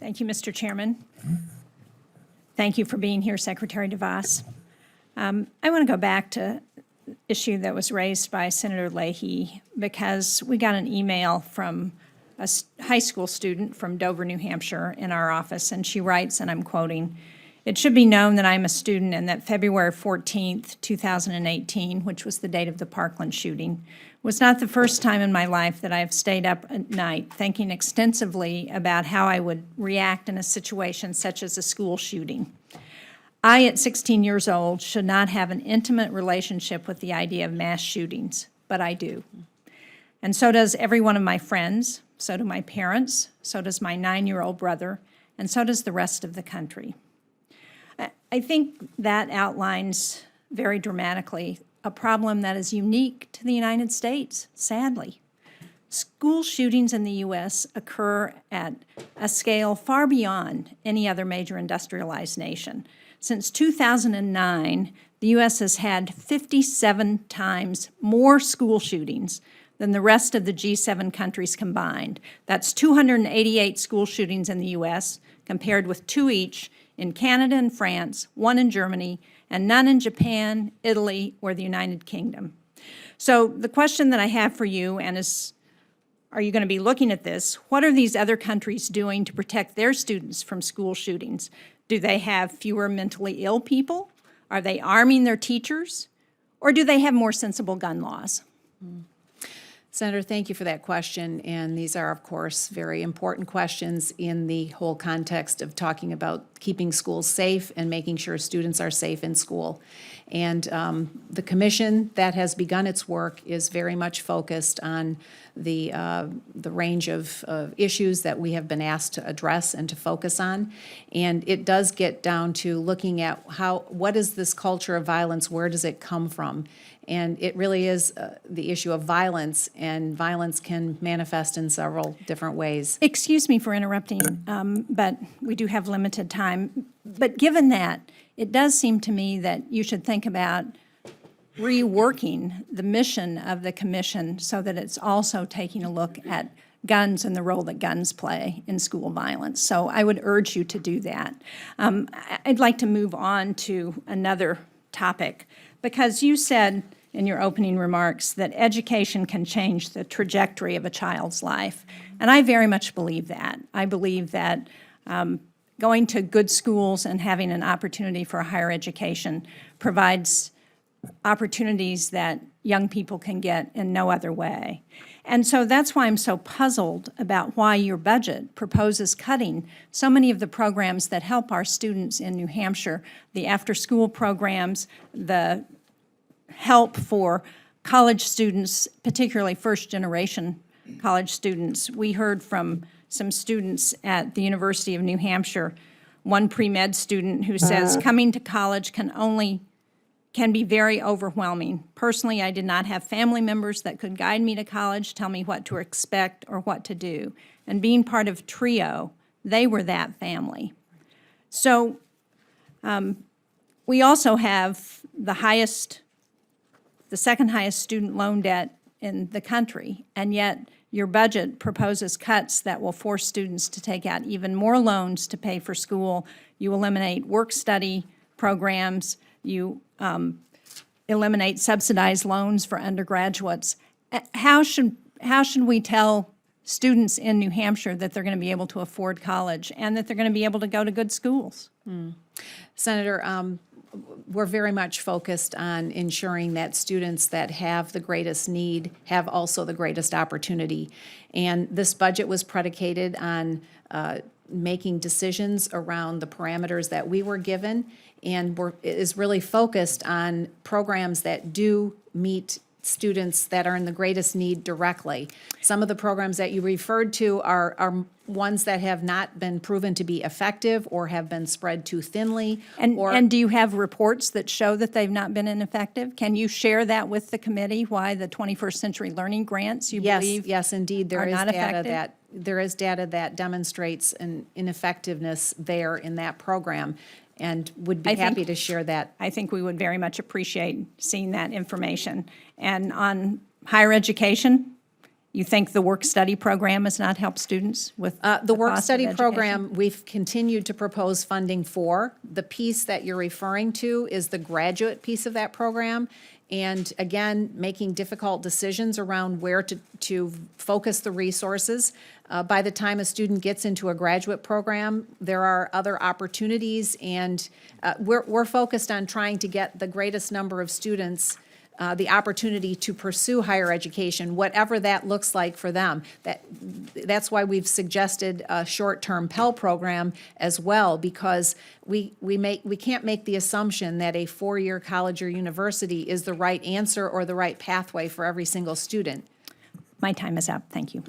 Thank you, Mr. Chairman. Thank you for being here, Secretary DeVos. I want to go back to an issue that was raised by Senator Leahy because we got an email from a high school student from Dover, New Hampshire in our office, and she writes, and I'm quoting, "It should be known that I'm a student and that February 14th, 2018, which was the date of the Parkland shooting, was not the first time in my life that I have stayed up at night thinking extensively about how I would react in a situation such as a school shooting. I, at 16 years old, should not have an intimate relationship with the idea of mass shootings, but I do. And so does every one of my friends, so do my parents, so does my 9-year-old brother, and so does the rest of the country." I think that outlines very dramatically a problem that is unique to the United States, sadly. School shootings in the U.S. occur at a scale far beyond any other major industrialized nation. Since 2009, the U.S. has had 57 times more school shootings than the rest of the G7 countries combined. That's 288 school shootings in the U.S., compared with 2 each in Canada and France, 1 in Germany, and none in Japan, Italy, or the United Kingdom. So the question that I have for you, and are you going to be looking at this, what are these other countries doing to protect their students from school shootings? Do they have fewer mentally ill people? Are they arming their teachers? Or do they have more sensible gun laws? Senator, thank you for that question, and these are, of course, very important questions in the whole context of talking about keeping schools safe and making sure students are safe in school. And the commission that has begun its work is very much focused on the range of issues that we have been asked to address and to focus on. And it does get down to looking at what is this culture of violence, where does it come from? And it really is the issue of violence, and violence can manifest in several different ways. Excuse me for interrupting, but we do have limited time. But given that, it does seem to me that you should think about reworking the mission of the commission so that it's also taking a look at guns and the role that guns play in school violence. So I would urge you to do that. I'd like to move on to another topic, because you said in your opening remarks that education can change the trajectory of a child's life. And I very much believe that. I believe that going to good schools and having an opportunity for a higher education provides opportunities that young people can get in no other way. And so that's why I'm so puzzled about why your budget proposes cutting so many of the programs that help our students in New Hampshire, the after-school programs, the help for college students, particularly first-generation college students. We heard from some students at the University of New Hampshire, one pre-med student who says coming to college can be very overwhelming. Personally, I did not have family members that could guide me to college, tell me what to expect or what to do. And being part of TRIO, they were that family. So we also have the second highest student loan debt in the country, and yet your budget proposes cuts that will force students to take out even more loans to pay for school. You eliminate work-study programs. You eliminate subsidized loans for undergraduates. How should we tell students in New Hampshire that they're going to be able to afford college and that they're going to be able to go to good schools? Senator, we're very much focused on ensuring that students that have the greatest need have also the greatest opportunity. And this budget was predicated on making decisions around the parameters that we were given, and is really focused on programs that do meet students that are in the greatest need directly. Some of the programs that you referred to are ones that have not been proven to be effective or have been spread too thinly. And do you have reports that show that they've not been ineffective? Can you share that with the committee, why the 21st Century Learning Grants you believe Yes, indeed, are not effective? There is data that demonstrates an ineffectiveness there in that program, and would be happy to share that. I think we would very much appreciate seeing that information. And on higher education, You think the work-study program has not helped students with The cost of work-study education? program, we've continued to propose funding for. The piece that you're referring to is the graduate piece of that program. And again, making difficult decisions around where to focus the resources. By the time a student gets into a graduate program, there are other opportunities, and we're focused on trying to get the greatest number of students the opportunity to pursue higher education, whatever that looks like for them. That's why we've suggested a short-term Pell program as well, because we can't make the assumption that a four-year college or university is the right answer or the right pathway for every single student. My time is up. Thank you.